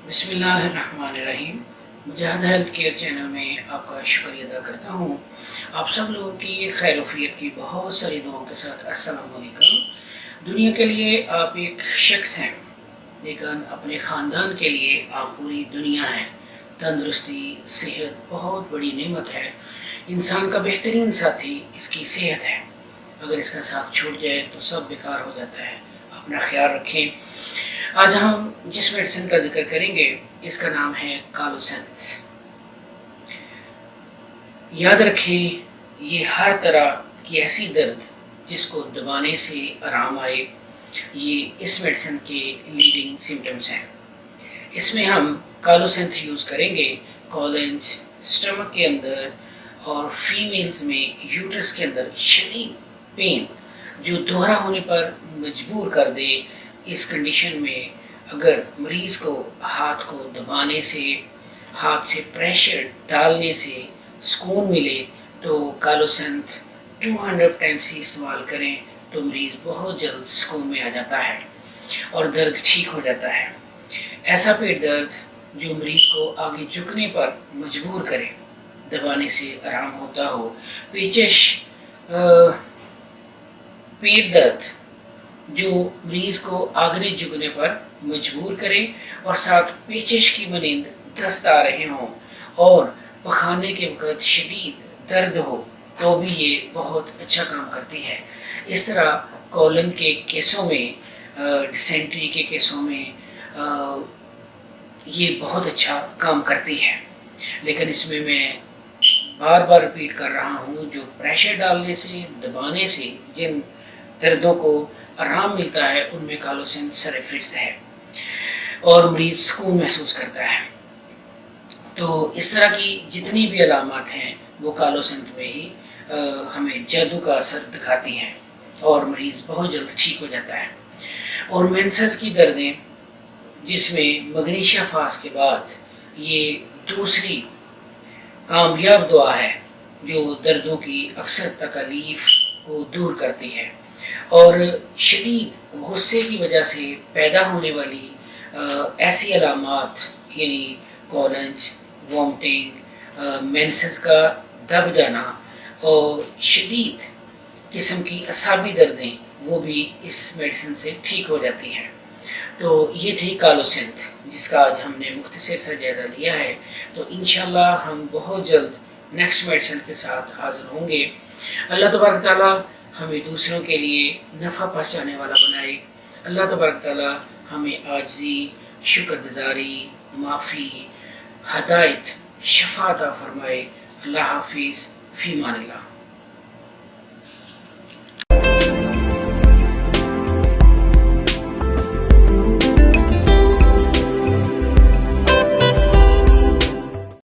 बिस्मिल्लाहिर्रहमानिर्रहीम। मुजाहिद health care channel में आपका शुक्रिया अदा करता हूँ। आप सब लोगों की खैर वफियत की बहुत सारी दुआओं के साथ अस्सलाम वालेकुम। दुनिया के लिए आप एक शख्स हैं, लेकिन अपने ख़ानदान के लिए आप पूरी दुनिया हैं। तंदुरुस्ती सेहत बहुत बड़ी नेमत है। इंसान का बेहतरीन साथी इसकी सेहत है। अगर इसका साथ छूट जाए तो सब बेकार हो जाता है। अपना ख्याल रखें। आज हम जिस मेडिसिन का जिक्र करेंगे इसका नाम है कालोसेंस। याद रखें, ये हर तरह की ऐसी दर्द जिसको दबाने से आराम आए, ये इस मेडिसिन के लीडिंग सिम्टम्स हैं। इसमें हम कालोसेंस यूज़ करेंगे कॉलेंस स्टमक के अंदर और फीमेल्स में यूट्रस के अंदर शदीद पेन जो दोहरा होने पर मजबूर कर दे। इस कंडीशन में अगर मरीज़ को हाथ को दबाने से, हाथ से प्रेशर डालने से सुकून मिले तो कालोसेंस 210 इस्तेमाल करें तो मरीज़ बहुत जल्द सुकून में आ जाता है और दर्द ठीक हो जाता है। ऐसा पेट दर्द जो मरीज़ को आगे झुकने पर मजबूर करे, दबाने से आराम होता हो, पेचिश पेट दर्द जो मरीज़ को आगे झुकने पर मजबूर करें और साथ पेचिश की मानिंद दस्त आ रहे हों और पखाने के वक़्त शदीद दर्द हो तो भी ये बहुत अच्छा काम करती है। इस तरह कॉलन के केसों में, डिसेंट्री के केसों में ये बहुत अच्छा काम करती है। लेकिन इसमें मैं बार बार रिपीट कर रहा हूँ, जो प्रेशर डालने से, दबाने से जिन दर्दों को आराम मिलता है उनमें कालोसेंस सरफहरिस्त है और मरीज़ सुकून महसूस करता है। तो इस तरह की जितनी भी अलामात हैं वो कालोसेंस में ही हमें जादू का असर दिखाती हैं और मरीज़ बहुत जल्द ठीक हो जाता है। और मेंसेस की दर्दें जिसमें मगनीशिया फास्ट के बाद ये दूसरी कामयाब दुआ है जो दर्दों की अक्सर तकलीफ़ को दूर करती है और शदीद गुस्से की वजह से पैदा होने वाली ऐसी अलामात यानी कॉलेंस, वॉमिटिंग, मेंसेस का दब जाना और शदीद किस्म की असाबी दर्दें वो भी इस मेडिसिन से ठीक हो जाती हैं। तो ये थी कालोसेंस जिसका आज हमने मुख्तसर सा जायज़ा लिया है। तो इंशाल्लाह हम बहुत जल्द नेक्स्ट मेडिसिन के साथ हाज़िर होंगे। अल्लाह तबारक तआला हमें दूसरों के लिए नफ़ा पहुँचाने वाला बनाए। अल्लाह तबारक तआला हमें आजिज़ी, शुक्रगुज़ारी, माफ़ी, हदायत, शफ़ा अता फ़रमाए। अल्लाह हाफ़िज़, फ़ी अमान अल्लाह।